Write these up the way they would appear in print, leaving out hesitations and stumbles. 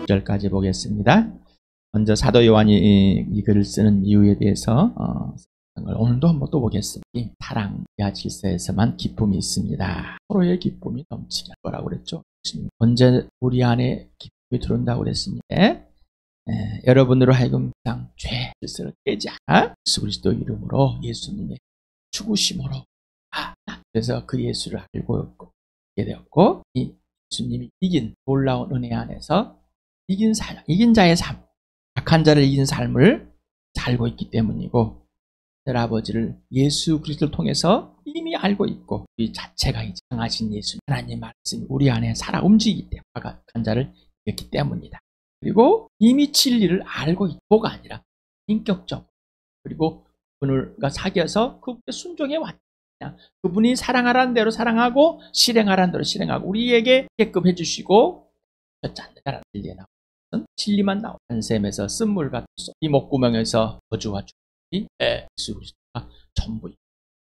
9절까지 보겠습니다. 먼저 사도 요한이 이 글을 쓰는 이유에 대해서 오늘도 한번 또 보겠습니다. 사랑과 질서에서만 기쁨이 있습니다. 서로의 기쁨이 넘치게 할 거라고 그랬죠. 언제 우리 안에 기쁨이 들어온다고 그랬습니다. 여러분으로 하여금 죄 질서를 깨지 않아 예수 그리스도 이름으로 예수님의 죽으심으로 그래서 그 예수를 알고 있게 되었고, 이 예수님이 이긴 놀라운 은혜 안에서 이긴 자의 삶, 악한 자를 이긴 삶을 살고 있기 때문이고, 아버지를 예수 그리스도를 통해서 이미 알고 있고, 이 자체가 이제 강하신 예수 하나님 말씀이 우리 안에 살아 움직이기 때문에 악한 자를 이겼기 때문이다. 그리고 이미 진리를 알고 있고가 아니라 인격적으로, 그리고 그분과 사귀어서 그분께 순종해 왔다. 그분이 사랑하라는 대로 사랑하고 실행하라는 대로 실행하고 우리에게 하게끔 해주시고, 짠다라는 진리에 나오는 진리만 나오는 한샘에서 쓴물 같은 이 목구멍에서 저주와 죽음이 예수 그리스도가 전부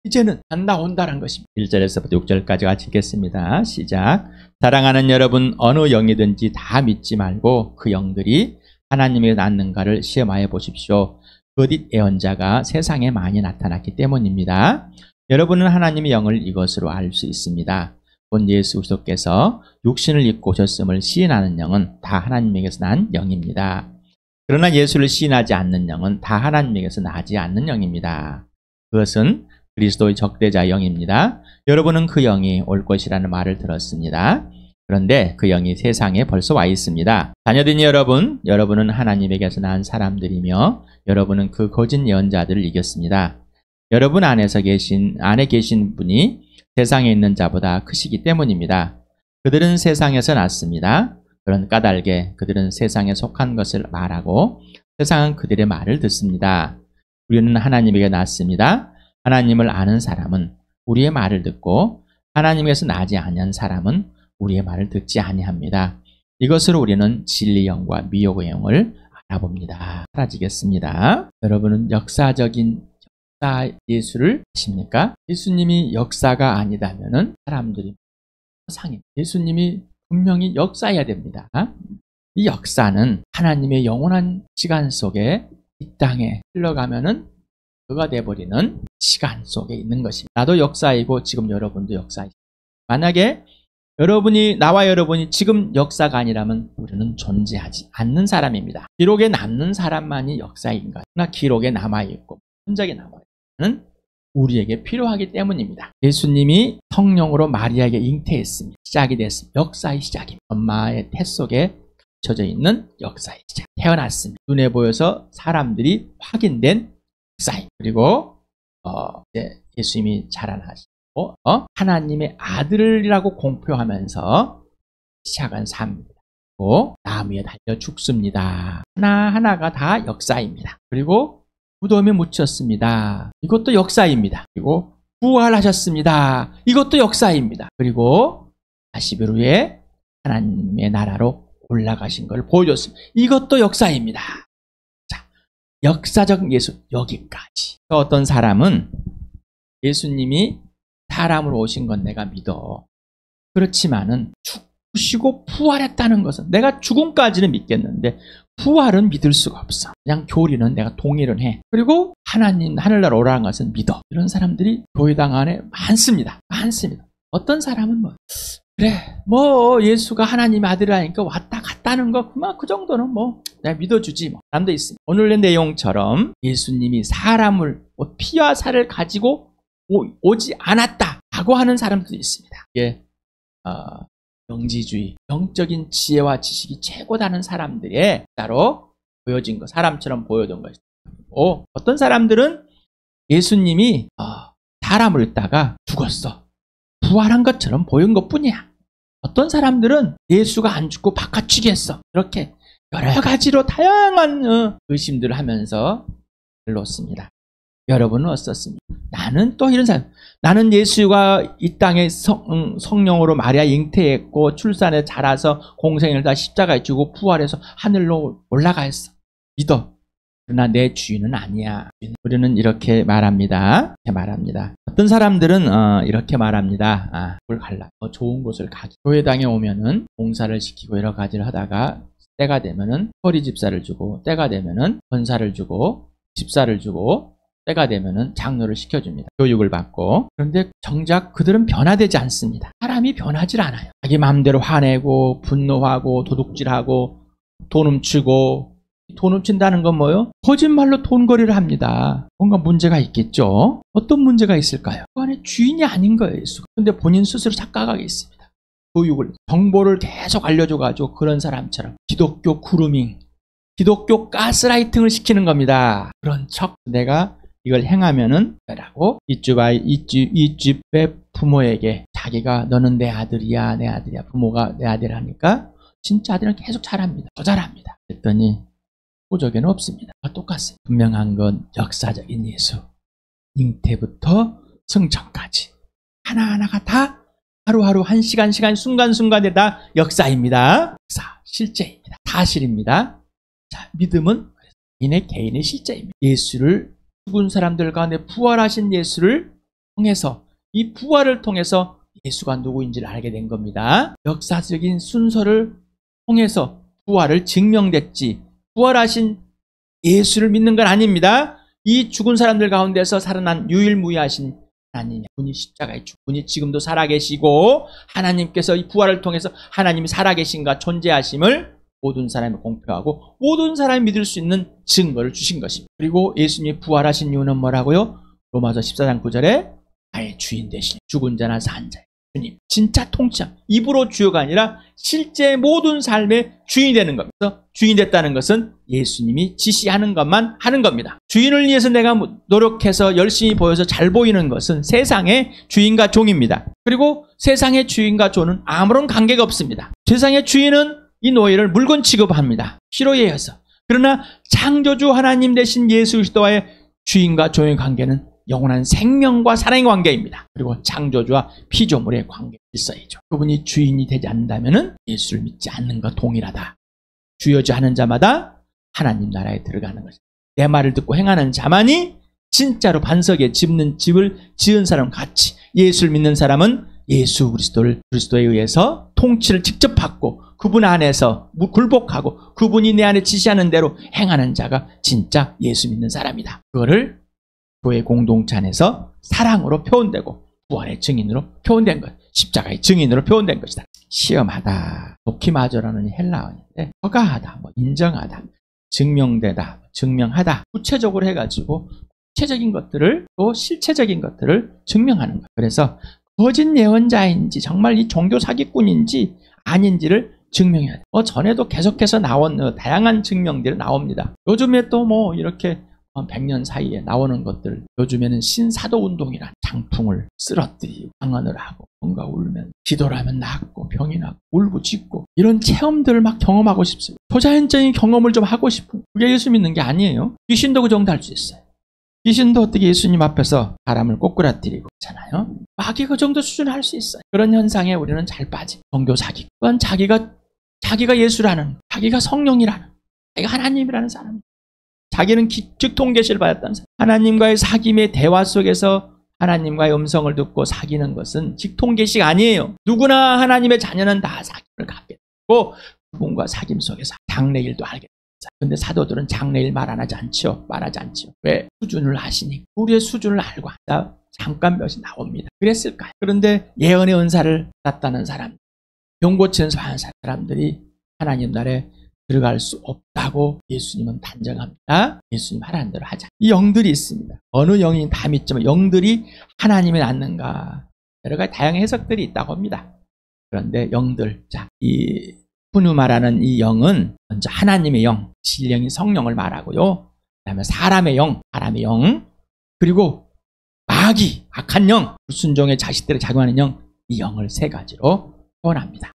이제는 안 나온다는 것입니다. 1절에서부터 6절까지 같이 읽겠습니다. 시작. 사랑하는 여러분, 어느 영이든지 다 믿지 말고 그 영들이 하나님에 낫는가를 시험하여 보십시오. 거짓 예언자가 세상에 많이 나타났기 때문입니다. 여러분은 하나님의 영을 이것으로 알 수 있습니다. 본 예수 그리스도께서 육신을 입고 오셨음을 시인하는 영은 다 하나님에게서 난 영입니다. 그러나 예수를 시인하지 않는 영은 다 하나님에게서 나지 않는 영입니다. 그것은 그리스도의 적대자 영입니다. 여러분은 그 영이 올 것이라는 말을 들었습니다. 그런데 그 영이 세상에 벌써 와 있습니다. 자녀된 여러분은 하나님에게서 난 사람들이며 여러분은 그 거짓 예언자들을 이겼습니다. 여러분 안에 계신 분이 세상에 있는 자보다 크시기 때문입니다. 그들은 세상에서 났습니다. 그런 까닭에 그들은 세상에 속한 것을 말하고 세상은 그들의 말을 듣습니다. 우리는 하나님에게 났습니다. 하나님을 아는 사람은 우리의 말을 듣고 하나님에서 나지 아니한 사람은 우리의 말을 듣지 아니합니다. 이것으로 우리는 진리 영과 미혹의 영을 알아봅니다. 사라지겠습니다. 여러분은 역사적인 예수를 아십니까? 예수님이 역사가 아니다면은 사람들이 상해. 예수님이 분명히 역사해야 됩니다. 이 역사는 하나님의 영원한 시간 속에 이 땅에 흘러가면은 그가 돼버리는 시간 속에 있는 것입니다. 나도 역사이고 지금 여러분도 역사이고, 만약에 나와 여러분이 지금 역사가 아니라면 우리는 존재하지 않는 사람입니다. 기록에 남는 사람만이 역사인가? 그러나 기록에 남아있고 흔적에 남아있는 우리에게 필요하기 때문입니다. 예수님이 성령으로 마리아에게 잉태했습니다. 시작이 됐습니다. 역사의 시작입니다. 엄마의 태 속에 갇혀져 있는 역사의 시작. 태어났습니다. 눈에 보여서 사람들이 확인된 역사입니다. 그리고 이제 예수님이 자라나시고 하나님의 아들이라고 공표하면서 시작한 삶입니다. 그리고 나무 위에 달려 죽습니다. 하나하나가 다 역사입니다. 그리고 무덤에 묻혔습니다. 이것도 역사입니다. 그리고 부활하셨습니다. 이것도 역사입니다. 그리고 40일 후에 하나님의 나라로 올라가신 걸 보여줬습니다. 이것도 역사입니다. 자, 역사적 예수 여기까지. 어떤 사람은 예수님이 사람으로 오신 건 내가 믿어. 그렇지만은 죽으시고 부활했다는 것은 내가 죽음까지는 믿겠는데 부활은 믿을 수가 없어. 그냥 교리는 내가 동의를 해. 그리고 하나님 하늘나라 오라는 것은 믿어. 이런 사람들이 교회당 안에 많습니다. 어떤 사람은 그래 예수가 하나님의 아들이라니까 왔다 갔다는 거 그만 그 정도는 내가 믿어주지 사람도 있습니다. 오늘의 내용처럼 예수님이 사람을 피와 살을 가지고 오지 않았다라고 하는 사람들도 있습니다. 이게 영지주의, 영적인 지혜와 지식이 최고다는 사람들의 따로 보여진 것, 사람처럼 보여준 것이다. 어떤 사람들은 예수님이 사람을 읽다가 죽었어. 부활한 것처럼 보인 것뿐이야. 어떤 사람들은 예수가 안 죽고 바깥치기 했어. 이렇게 여러 가지로 다양한 의심들을 하면서 글렀습니다. 여러분은 어떻습니까? 나는 또 이런 사람, 나는 예수가 이 땅에 성령으로 마리아 잉태했고 출산에 자라서 공생을 다 십자가에 지고 부활해서 하늘로 올라가 있어. 믿어. 그러나 내 주인은 아니야. 우리는 이렇게 말합니다. 어떤 사람들은 이렇게 말합니다. 그걸 갈라. 더 좋은 곳을 가기. 교회당에 오면은 봉사를 시키고 여러 가지를 하다가 때가 되면은 허리 집사를 주고, 때가 되면은 권사를 주고, 집사를 주고, 때가 되면은 장로를 시켜줍니다. 교육을 받고. 그런데 정작 그들은 변화되지 않습니다. 사람이 변하질 않아요. 자기 마음대로 화내고 분노하고 도둑질하고 돈 훔치고. 돈 훔친다는 건 뭐예요? 거짓말로 돈거리를 합니다. 뭔가 문제가 있겠죠? 어떤 문제가 있을까요? 그 안에 주인이 아닌 거예요, 예수가. 근데 본인 스스로 착각하게 있습니다. 교육을, 정보를 계속 알려줘가지고 그런 사람처럼 기독교 그루밍, 기독교 가스라이팅을 시키는 겁니다. 그런 척 내가 이걸 행하면은 라고 이 집의 부모에게 자기가 너는 내 아들이야, 내 아들이야, 부모가 내 아들이라니까 진짜 아들은 계속 잘합니다. 더 잘합니다. 그랬더니 호적에는 없습니다. 똑같습니다. 분명한 건 역사적인 예수. 잉태부터 승천까지 하나하나가 다 하루하루 한 시간 순간순간에 다 역사입니다. 역사, 실제입니다. 사실입니다. 자, 믿음은 개인의 실제입니다. 예수를 죽은 사람들 가운데 부활하신 예수를 통해서, 이 부활을 통해서 예수가 누구인지를 알게 된 겁니다. 역사적인 순서를 통해서 부활을 증명됐지, 부활하신 예수를 믿는 건 아닙니다. 이 죽은 사람들 가운데서 살아난 유일무이하신 하나님, 분이 십자가에 죽은 분이 지금도 살아계시고 하나님께서 이 부활을 통해서 하나님이 살아계신가 존재하심을 모든 사람이 공표하고 모든 사람이 믿을 수 있는 증거를 주신 것입니다. 그리고 예수님이 부활하신 이유는 뭐라고요? 로마서 14장 9절에 나의 주인 되신 죽은 자나 산 자 주님, 진짜 통치함, 입으로 주요가 아니라 실제 모든 삶의 주인이 되는 겁니다. 주인이 됐다는 것은 예수님이 지시하는 것만 하는 겁니다. 주인을 위해서 내가 노력해서 열심히 보여서 잘 보이는 것은 세상의 주인과 종입니다. 그리고 세상의 주인과 종은 아무런 관계가 없습니다. 세상의 주인은 이 노예를 물건 취급합니다. 필요에 의해서. 그러나 창조주 하나님 되신 예수 그리스도와의 주인과 종의 관계는 영원한 생명과 사랑의 관계입니다. 그리고 창조주와 피조물의 관계 질서이죠. 그분이 주인이 되지 않는다면 예수를 믿지 않는 것 동일하다. 주여주하는 자마다 하나님 나라에 들어가는 것이다. 내 말을 듣고 행하는 자만이 진짜로 반석에 집는 집을 지은 사람 같이 예수를 믿는 사람은 예수 그리스도에 의해서 통치를 직접 받고 그분 안에서 굴복하고 그분이 내 안에 지시하는 대로 행하는 자가 진짜 예수 믿는 사람이다. 그거를 교회 공동체 안에서 사랑으로 표현되고 부활의 증인으로 표현된 것, 십자가의 증인으로 표현된 것이다. 시험하다, 도키마저라는 헬라어인데 허가하다, 인정하다, 증명되다, 증명하다, 구체적으로 해가지고 구체적인 것들을 또 실체적인 것들을 증명하는 것. 그래서 거짓 예언자인지 정말 이 종교 사기꾼인지 아닌지를 증명해야 돼. 전에도 계속해서 나온 다양한 증명들이 나옵니다. 요즘에 또 이렇게 100년 사이에 나오는 것들, 요즘에는 신사도 운동이란 장풍을 쓰러뜨리고 방언을 하고 뭔가 울면 기도를 하면 낫고 병이 낫고 울부짖고 이런 체험들을 막 경험하고 싶습니다. 초자연적인 경험을 좀 하고 싶은, 그게 예수 믿는 게 아니에요. 귀신도 그 정도 할 수 있어요. 귀신도 어떻게 예수님 앞에서 사람을 꼬꾸라뜨리고 있잖아요. 마귀 그 정도 수준을 할 수 있어요. 그런 현상에 우리는 잘 빠지. 종교 사기. 그건 자기가 예수라는, 자기가 성령이라는, 자기가 하나님이라는 사람. 자기는 즉통계시를 받았다는 사람. 하나님과의 사귐의 대화 속에서 하나님과의 음성을 듣고 사귀는 것은 직통계시가 아니에요. 누구나 하나님의 자녀는 다 사귐을 갖게 되고 그분과 사귐 속에서 장래일도 알게 됩니다. 근데 사도들은 장래일 말하지 않죠. 왜? 수준을 아시니 우리의 수준을 알고 잠깐 몇이 나옵니다. 그랬을까요? 그런데 예언의 은사를 받았다는 사람, 병 고치는 사람들이 하나님 나라에 들어갈 수 없다고 예수님은 단정합니다. 예수님 하라는 대로 하자. 이 영들이 있습니다. 어느 영이 다 믿지만 영들이 하나님이 낫는가, 여러 가지 다양한 해석들이 있다고 합니다. 그런데 영들, 이 푸누 말하는 이 영은 먼저 하나님의 영, 진령인 성령을 말하고요. 그 다음에 사람의 영, 그리고 마귀, 악한 영, 불순종의 자식들을 작용하는 영, 이 영을 세 가지로 표현합니다.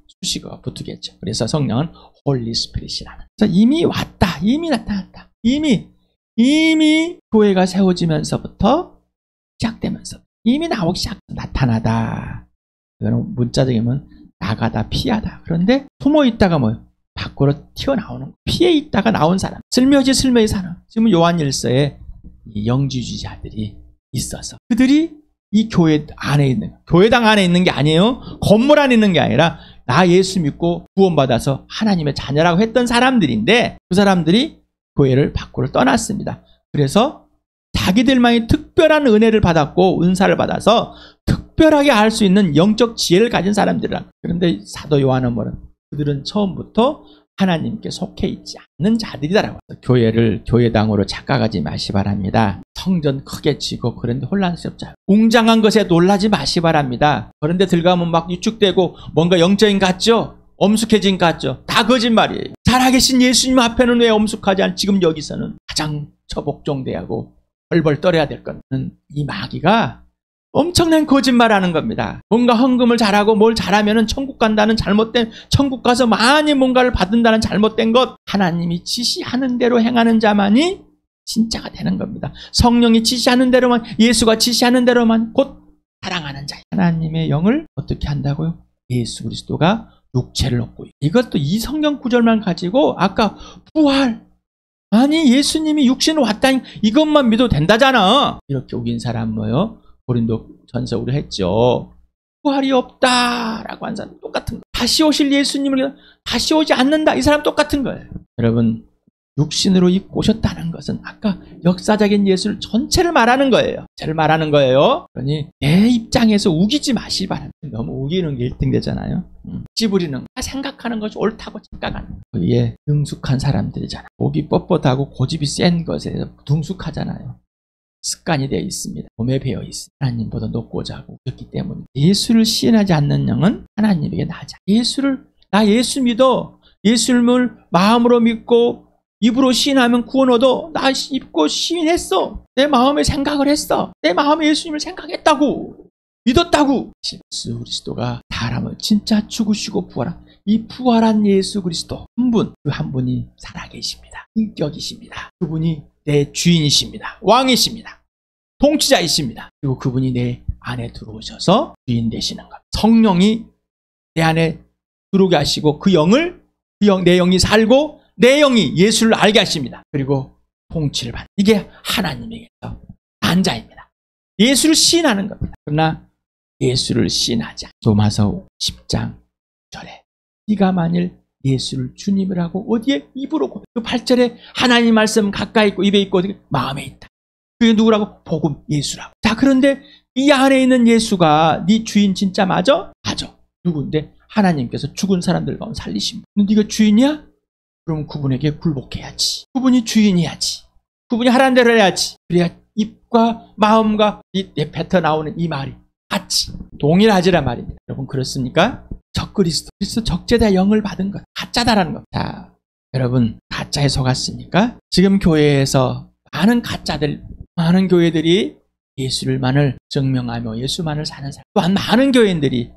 수식어가 붙겠죠. 그래서 성령은 홀리 스피릿이라는. 그래서 이미 왔다, 이미 나타났다. 이미 교회가 세워지면서부터 시작되면서 이미 나오기 나타나다. 이거는 문자적이면 나가다, 피하다. 그런데 숨어 있다가 밖으로 튀어나오는 거. 피해 있다가 나온 사람. 슬며시 사람. 지금 요한일서에 이 영지주의자들이 있어서 그들이 이 교회 안에 있는, 교회당 안에 있는 게 아니에요. 건물 안에 있는 게 아니라 나 예수 믿고 구원받아서 하나님의 자녀라고 했던 사람들인데 그 사람들이 교회를 밖으로 떠났습니다. 그래서 자기들만이 특별한 은혜를 받았고 은사를 받아서 특별하게 할 수 있는 영적 지혜를 가진 사람들이라. 그런데 사도 요한은 뭐라? 그들은 처음부터 하나님께 속해 있지 않는 자들이다라고. 교회를 교회당으로 착각하지 마시 바랍니다. 성전 크게 치고 그런데 혼란스럽죠. 웅장한 것에 놀라지 마시 바랍니다. 그런데 들어가면 막 유축되고 뭔가 영적인 같죠? 엄숙해진 같죠? 다 거짓말이에요. 살아계신 예수님 앞에는 왜 엄숙하지 않? 지금 여기서는 가장 처복종대하고 벌벌 떨어야 될 것은 이 마귀가 엄청난 거짓말하는 겁니다. 뭔가 헌금을 잘하고 뭘 잘하면 천국 간다는 잘못된, 천국 가서 많이 뭔가를 받는다는 잘못된 것, 하나님이 지시하는 대로 행하는 자만이 진짜가 되는 겁니다. 성령이 지시하는 대로만, 예수가 지시하는 대로만 곧 사랑하는 자. 하나님의 영을 어떻게 한다고요? 예수 그리스도가 육체를 얻고, 이것도 이 성경 구절만 가지고 아까 부활, 아니 예수님이 육신으로 왔다니 이것만 믿어도 된다잖아. 이렇게 우긴 사람 뭐요? 고린도 전서 우리 했죠. 부활이 없다라고 한 사람 똑같은 거예요. 다시 오실 예수님을 다시 오지 않는다. 이 사람 똑같은 거예요. 여러분, 육신으로 입고 오셨다는 것은 아까 역사적인 예수를 전체를 말하는 거예요. 전체를 말하는 거예요. 그러니 내 입장에서 우기지 마시 바랍니다. 너무 우기는 게 1등 되잖아요. 찌부리는 거, 생각하는 것이 옳다고 착각하는 거. 거기에 능숙한 사람들이잖아. 목이 뻣뻣하고 고집이 센 것에 능숙하잖아요. 습관이 되어 있습니다. 몸에 배어 있습니다. 하나님보다 높고자 하고 그렇기 때문에 예수를 시인하지 않는 영은 하나님에게 나지. 나 예수 믿어. 예수를 마음으로 믿고 입으로 시인하면 구원 얻어. 나 입고 시인했어. 내 마음에 생각을 했어. 내 마음에 예수님을 생각했다고. 믿었다고. 예수 그리스도가 사람을 진짜 죽으시고 부활한 이 부활한 예수 그리스도 한 분, 그 한 분이 살아계십니다. 인격이십니다. 그분이 내 주인이십니다. 왕이십니다. 통치자이십니다. 그리고 그분이 내 안에 들어오셔서 주인 되시는 것. 성령이 내 안에 들어오게 하시고 내 영이 살고 내 영이 예수를 알게 하십니다. 그리고 통치를 받는. 이게 하나님에게서 반자입니다. 예수를 시인하는 겁니다. 그러나 예수를 시인하지 않아. 로마서 10장 9절에 네가 만일 예수를 주님을 하고 어디에? 입으로 고백. 그 8절에 하나님 말씀 가까이 있고 입에 있고 마음에 있다. 그게 누구라고? 복음 예수라고. 자, 그런데 이 안에 있는 예수가 네 주인 진짜 맞아? 맞아. 누구인데? 하나님께서 죽은 사람들 가운데 살리신 분. 네가 주인이야? 그럼 그분에게 굴복해야지. 그분이 주인이야지. 그분이 하라는 대로 해야지. 그래야 입과 마음과 뱉어 나오는 이 말이 같이 동일하지란 말입니다. 여러분 그렇습니까? 적그리스도, 적재다 영을 받은 것, 가짜다라는 것. 자, 여러분 가짜에 속았습니까? 지금 교회에서 많은 교회들이 예수를만을 증명하며 예수만을 사는 사람, 또한 많은 교회들이,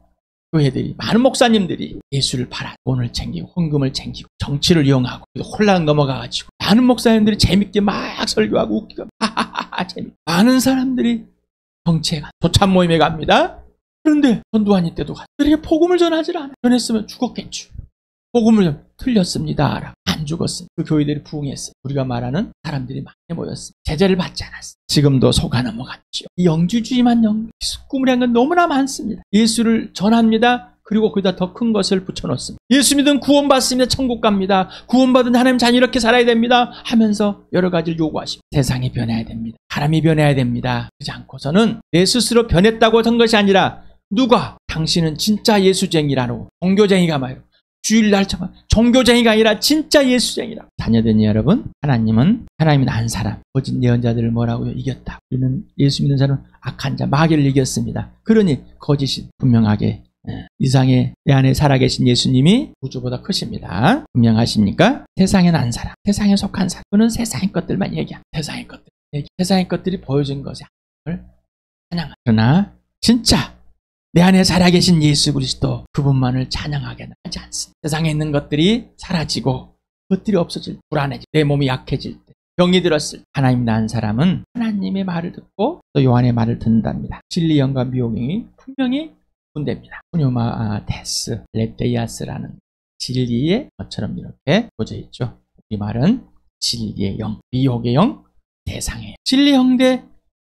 많은 목사님들이 예수를 팔아 돈을 챙기고 헌금을 챙기고 정치를 이용하고 혼란 넘어가가지고 많은 목사님들이 재밌게 막 설교하고 웃기고 하하하하 재밌게 많은 사람들이 정치에 가 조찬 모임에 갑니다. 그런데 전두환이 때도 그렇게 복음을 전하지 않아. 전했으면 죽었겠죠. 복음을 틀렸습니다. 안 죽었습니다. 그 교회들이 부흥했어요. 우리가 말하는 사람들이 많이 모였습니다. 제재를 받지 않았어요. 지금도 속아 넘어갔죠. 이 영주주의만 꿈을 한 건 너무나 많습니다. 예수를 전합니다. 그리고 거기다 더 큰 것을 붙여놓습니다. 예수 믿으면 구원받습니다. 천국 갑니다. 구원받은 하나님 자녀 이렇게 살아야 됩니다. 하면서 여러 가지를 요구하시고 세상이 변해야 됩니다. 사람이 변해야 됩니다. 그렇지 않고서는 내 스스로 변했다고 한 것이 아니라 누가 당신은 진짜 예수쟁이라고 종교쟁이가 말이에요. 주일날 종교쟁이가 아니라 진짜 예수쟁이라. 자녀된 여러분, 하나님이 난 사람, 거짓 예언자들을 뭐라고요? 이겼다. 우리는 예수 믿는 사람은 악한 자, 마귀를 이겼습니다. 그러니 거짓이 분명하게 이상의 내 안에 살아계신 예수님이 우주보다 크십니다. 분명하십니까? 세상에 난 사람, 세상에 속한 사람, 그는 세상의 것들만 얘기합니다. 세상의 것들이 보여준 것에 찬양합니다. 그러나 진짜 내 안에 살아계신 예수 그리스도 그분만을 찬양하게 하지 않습니다. 세상에 있는 것들이 사라지고 것들이 없어질 때, 불안해질 때, 내 몸이 약해질 때, 병이 들었을 때 하나님 낳은 사람은 하나님의 말을 듣고 또 요한의 말을 듣는답니다. 진리 영과 미혹 영이 분명히 분됩니다. 푸뉴마테스 레테이아스라는 진리의 것처럼 이렇게 보져 있죠. 이 말은 진리의 영, 미혹의 영, 세상의 영. 진리 영 대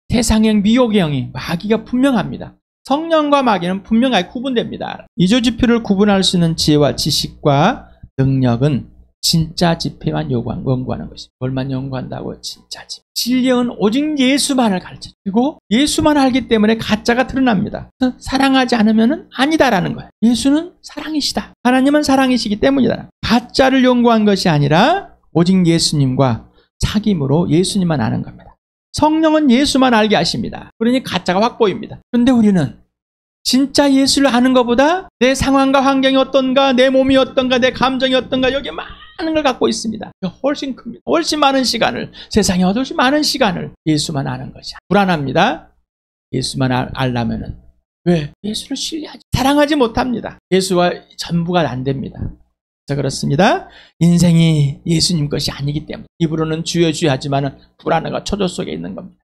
세상의 영, 미혹의 영이 마귀가 분명합니다. 성령과 마귀는 분명하게 구분됩니다. 이조지표를 구분할 수 있는 지혜와 지식과 능력은 진짜 지혜만 연구하는 것입니다. 뭘만 연구한다고? 진짜 지혜. 진리는 오직 예수만을 가르쳐요. 그리고 예수만 알기 때문에 가짜가 드러납니다. 사랑하지 않으면 아니다라는 거예요. 예수는 사랑이시다. 하나님은 사랑이시기 때문이다. 가짜를 연구한 것이 아니라 오직 예수님과 사귐으로 예수님만 아는 겁니다. 성령은 예수만 알게 하십니다. 그러니 가짜가 확 보입니다. 그런데 우리는 진짜 예수를 아는 것보다 내 상황과 환경이 어떤가, 내 몸이 어떤가, 내 감정이 어떤가, 여기에 많은 걸 갖고 있습니다. 훨씬 큽니다. 훨씬 많은 시간을, 세상에 훨씬 많은 시간을 예수만 아는 것이야. 불안합니다. 예수만 알려면은. 왜? 예수를 신뢰하지, 사랑하지 못합니다. 예수와 전부가 안 됩니다. 그래서 그렇습니다. 인생이 예수님 것이 아니기 때문에 입으로는 주여 주여 하지만은 불안함과 초조 속에 있는 겁니다.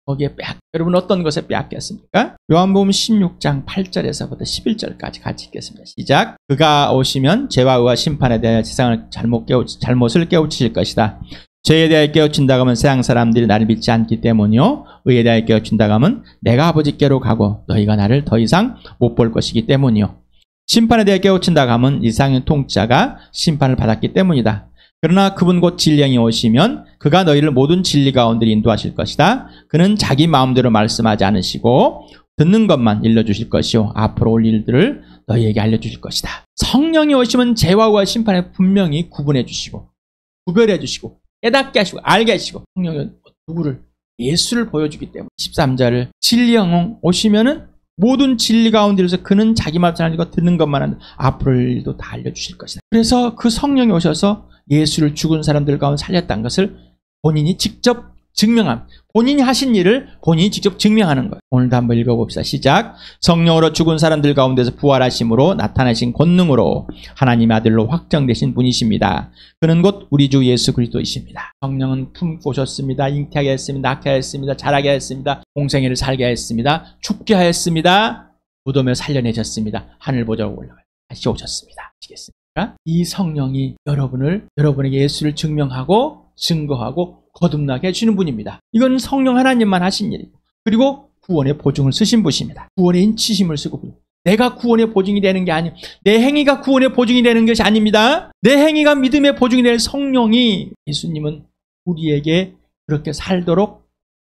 거기에 여러분 어떤 것에 빼앗겼습니까? 요한복음 16장 8절에서부터 11절까지 같이 읽겠습니다. 시작. 그가 오시면 죄와 의와 심판에 대하여 세상을 잘못을 깨우치실 것이다. 죄에 대하여 깨우친다고 하면 세상 사람들이 나를 믿지 않기 때문이요, 의에 대하여 깨우친다고 하면 내가 아버지께로 가고 너희가 나를 더 이상 못 볼 것이기 때문이요, 심판에 대해 깨우친다고 하면 이상의 통치자가 심판을 받았기 때문이다. 그러나 그분 곧 진리의 오시면 그가 너희를 모든 진리 가운데 인도하실 것이다. 그는 자기 마음대로 말씀하지 않으시고 듣는 것만 일러주실 것이요, 앞으로 올 일들을 너희에게 알려주실 것이다. 성령이 오시면 죄와 의와 심판을 분명히 구분해 주시고 구별해 주시고 깨닫게 하시고 알게 하시고, 성령이 누구를? 예수를 보여주기 때문에 13절 진리영 오시면은 모든 진리 가운데서 그는 자기 말씀 알고 듣는 것만 하는 앞으로 올 일도 다 알려주실 것이다. 그래서 그 성령이 오셔서 예수를 죽은 사람들 가운데 살렸다는 것을 본인이 직접 증명함. 본인이 하신 일을 본인이 직접 증명하는 거예요. 오늘도 한번 읽어봅시다. 시작. 성령으로 죽은 사람들 가운데서 부활하심으로 나타나신 권능으로 하나님의 아들로 확정되신 분이십니다. 그는 곧 우리 주 예수 그리스도이십니다. 성령은 품고 오셨습니다. 잉태하게 했습니다. 낳게 했습니다. 자라게 했습니다. 공생애를 살게 했습니다. 죽게 하였습니다. 무덤에 살려내셨습니다. 하늘 보좌로 올라가 다시 오셨습니다. 아시겠습니까? 이 성령이 여러분에게 예수를 증명하고 증거하고 거듭나게 해주는 분입니다. 이건 성령 하나님만 하신 일이고, 그리고 구원의 보증을 쓰신 분입니다. 구원의 인치심을 쓰고, 내가 구원의 보증이 되는 게 아니에요. 내 행위가 구원의 보증이 되는 것이 아닙니다. 내 행위가 믿음의 보증이 될 성령이, 예수님은 우리에게 그렇게 살도록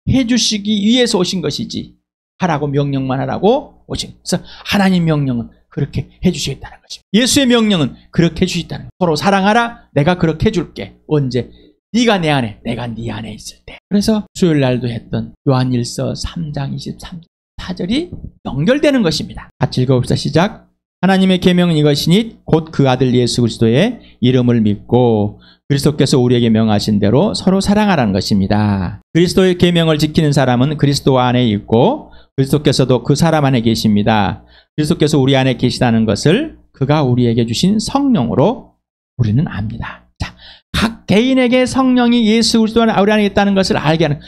해주시기 위해서 오신 것이지, 하라고 명령만 하라고 오신. 그래서 하나님 명령은 그렇게 해주시겠다는 것입니다. 예수의 명령은 그렇게 해주시겠다는 거예요. 서로 사랑하라. 내가 그렇게 해줄게. 언제? 네가 내 안에, 내가 네 안에 있을 때. 그래서 수요일 날도 했던 요한일서 3장 23절이 연결되는 것입니다. 같이 읽어봅시다. 시작. 하나님의 계명은 이것이니 곧 그 아들 예수 그리스도의 이름을 믿고 그리스도께서 우리에게 명하신 대로 서로 사랑하라는 것입니다. 그리스도의 계명을 지키는 사람은 그리스도 안에 있고 그리스도께서도 그 사람 안에 계십니다. 그리스도께서 우리 안에 계시다는 것을 그가 우리에게 주신 성령으로 우리는 압니다. 자, 각 개인에게 성령이 예수 그리스도 안에 우리 안에 있다는 것을 알게 하는,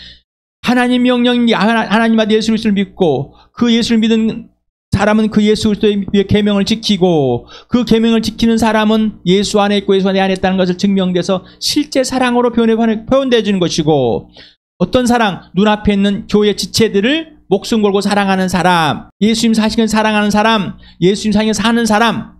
하나님 명령이 하나님 아들 예수 그리스도를 믿고 그 예수를 믿은 사람은 그 예수 그리스도의 계명을 지키고 그 계명을 지키는 사람은 예수 안에 있고 예수 안에 있다는 것을 증명돼서 실제 사랑으로 표현되어 주는 것이고, 어떤 사랑? 눈앞에 있는 교회 지체들을 목숨 걸고 사랑하는 사람, 예수님 사시는 사랑하는 사람, 예수님 사시는 사는 사람,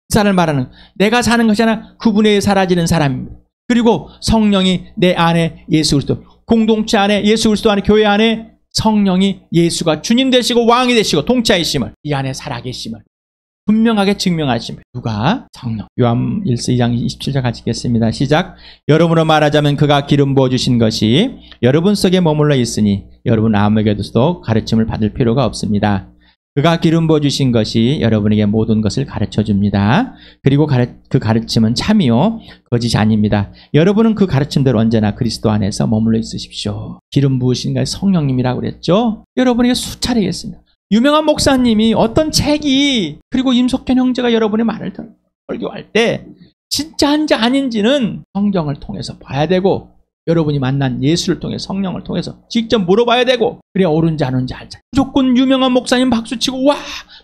그 사람을 말하는, 내가 사는 것이 아니라 그분에 사라지는 사람입니다. 그리고 성령이 내 안에 예수 그리스도, 공동체 안에 예수 그리스도 안에 교회 안에 성령이 예수가 주님 되시고 왕이 되시고 통치하심을, 이 안에 살아계심을 분명하게 증명하십니다. 누가? 성령. 요한 1서 2장 27절 같이 읽겠습니다. 시작. 여러분으로 말하자면 그가 기름 부어주신 것이 여러분 속에 머물러 있으니 여러분 아무에게도 가르침을 받을 필요가 없습니다. 그가 기름 부어주신 것이 여러분에게 모든 것을 가르쳐줍니다. 그리고 그 가르침은 참이요 거짓이 아닙니다. 여러분은 그 가르침대로 언제나 그리스도 안에서 머물러 있으십시오. 기름 부으신 것이 성령님이라고 그랬죠. 여러분에게 수차례 했습니다. 유명한 목사님이 어떤 책이, 그리고 임석현 형제가 여러분의 말을 설교할 때 진짜인지 아닌지는 성경을 통해서 봐야 되고, 여러분이 만난 예수를 통해 성령을 통해서 직접 물어봐야 되고, 그래야 옳은지 안 옳은지 알자. 무조건 유명한 목사님 박수치고 와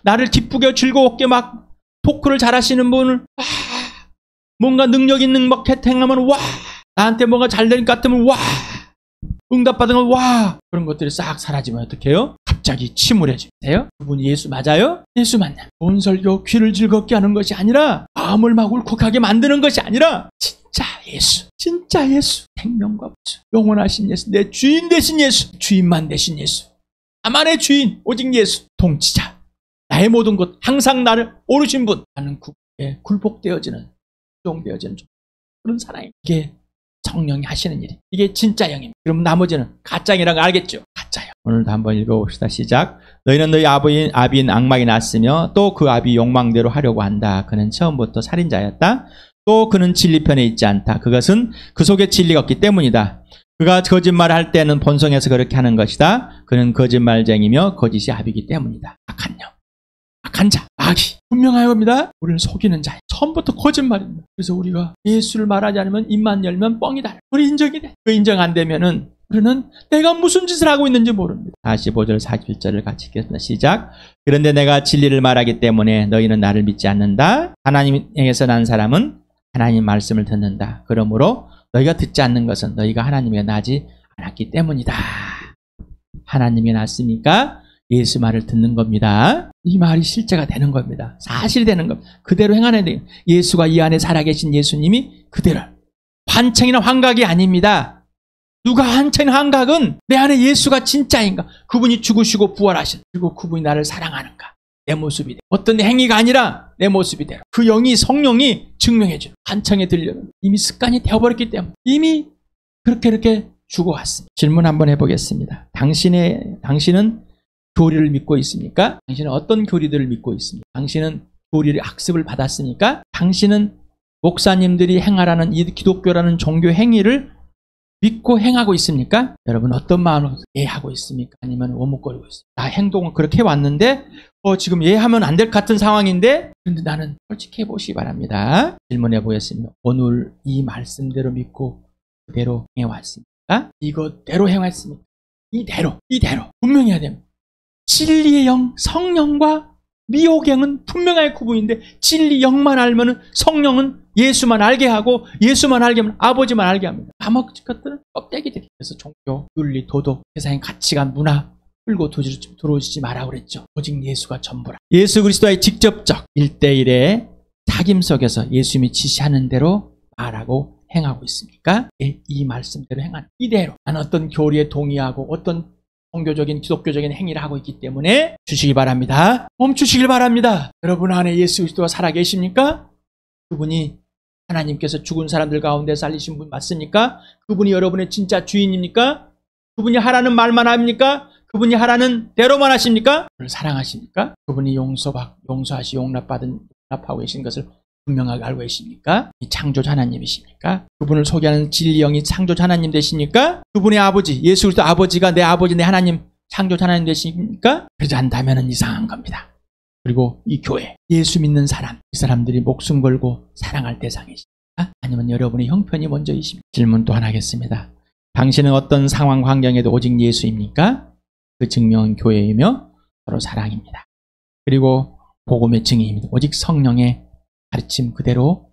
나를 기쁘게 즐거웠게 막 토크를 잘하시는 분을 뭔가 능력 있는 막 행하면 와, 나한테 뭔가 잘 될 것 같으면 와, 응답받은 건 와, 그런 것들이 싹 사라지면 어떡해요? 갑자기 침울해지세요? 그분이 예수 맞아요? 예수 맞냐? 좋은 설교 귀를 즐겁게 하는 것이 아니라 마음을 막 울컥하게 만드는 것이 아니라 진짜 예수, 진짜 예수, 생명과 보수, 영원하신 예수, 내 주인 되신 예수, 주인만 되신 예수, 나만의 주인 오직 예수, 통치자, 나의 모든 것, 항상 나를 오르신 분, 나는 그에 굴복되어지는, 수용되어지는 그런 사랑이, 이게 성령이 하시는 일이, 이게 진짜 영입니다. 그럼 나머지는 가짜이라는 걸 알겠죠? 가짜요. 오늘도 한번 읽어봅시다. 시작. 너희는 너희 아비인 악마에 낳았으며 또 그 아비 욕망대로 하려고 한다. 그는 처음부터 살인자였다. 또 그는 진리 편에 있지 않다. 그것은 그 속에 진리가 없기 때문이다. 그가 거짓말을 할 때는 본성에서 그렇게 하는 것이다. 그는 거짓말쟁이며 거짓이 아비이기 때문이다. 악한 영, 악한 자, 악이 분명한 겁니다. 우리를 속이는 자예요. 처음부터 거짓말입니다. 그래서 우리가 예수를 말하지 않으면 입만 열면 뻥이다. 우리 인정이 돼. 그 인정 안 되면은 우리는 내가 무슨 짓을 하고 있는지 모릅니다. 45절 41절을 같이 읽겠습니다. 시작. 그런데 내가 진리를 말하기 때문에 너희는 나를 믿지 않는다. 하나님에게서 난 사람은 하나님 말씀을 듣는다. 그러므로 너희가 듣지 않는 것은 너희가 하나님에게 나지 않았기 때문이다. 하나님이 났으니까 예수 말을 듣는 겁니다. 이 말이 실제가 되는 겁니다. 사실이 되는 겁니다. 그대로 행하는 돼요. 예수가 이 안에 살아계신 예수님이 그대로. 환청이나 환각이 아닙니다. 누가 환청이나 환각은 내 안에 예수가 진짜인가? 그분이 죽으시고 부활하신, 그리고 그분이 나를 사랑하는가? 내 모습이 돼. 어떤 행위가 아니라 내 모습이 돼요. 그 영이, 성령이 증명해줘요. 환청에 들려는 이미 습관이 되어버렸기 때문에 이미 그렇게 죽어왔습니다. 질문 한번 해보겠습니다. 당신은 교리를 믿고 있습니까? 당신은 어떤 교리들을 믿고 있습니까? 당신은 교리를 학습을 받았습니까? 당신은 목사님들이 행하라는 이 기독교라는 종교 행위를 믿고 행하고 있습니까? 여러분 어떤 마음으로 예하고 있습니까? 아니면 오목거리고 있습니까? 나 행동을 그렇게 해왔는데 지금 예하면 안 될 것 같은 상황인데, 그런데 나는 솔직히 해보시기 바랍니다. 질문해 보겠습니다. 오늘 이 말씀대로 믿고 그대로 행해왔습니까? 이것대로 행했습니까? 이대로 분명히 해야 됩니다. 진리의 영, 성령과 미혹영은 분명하게 구분인데 진리 영만 알면은 성령은 예수만 알게 하고 예수만 알게 하면 아버지만 알게 합니다. 나머지 것들은 껍데기들이. 그래서 종교, 윤리, 도덕, 세상의 가치관, 문화 끌고 들어오지 마라 그랬죠. 오직 예수가 전부라. 예수 그리스도의 직접적 1대1의 사귐 속에서 예수님이 지시하는 대로 말하고 행하고 있습니까? 이 말씀대로 행하는 이대로. 나는 어떤 교리에 동의하고 어떤 종교적인 기독교적인 행위를 하고 있기 때문에 주시기 바랍니다. 멈추시길 바랍니다. 여러분 안에 예수 그리스도가 살아계십니까? 그분이 하나님께서 죽은 사람들 가운데 살리신 분 맞습니까? 그분이 여러분의 진짜 주인입니까? 그분이 하라는 말만 합니까? 그분이 하라는 대로만 하십니까? 그를 사랑하십니까? 그분이 용서하시 용납하고 계신 것을 분명하게 알고 계십니까? 이 창조자 하나님이십니까? 그분을 소개하는 진리 영이 창조자 하나님 되십니까? 그분의 아버지, 예수 그리스도 아버지가 내 아버지, 내 하나님, 창조자 하나님 되십니까? 그러지 않다면 이상한 겁니다. 그리고 이 교회, 예수 믿는 사람, 이 사람들이 목숨 걸고 사랑할 대상이십니까? 아니면 여러분의 형편이 먼저이십니까? 질문 또 하나 하겠습니다. 당신은 어떤 상황, 환경에도 오직 예수입니까? 그 증명은 교회이며 서로 사랑입니다. 그리고 복음의 증인입니다. 오직 성령의 가르침 그대로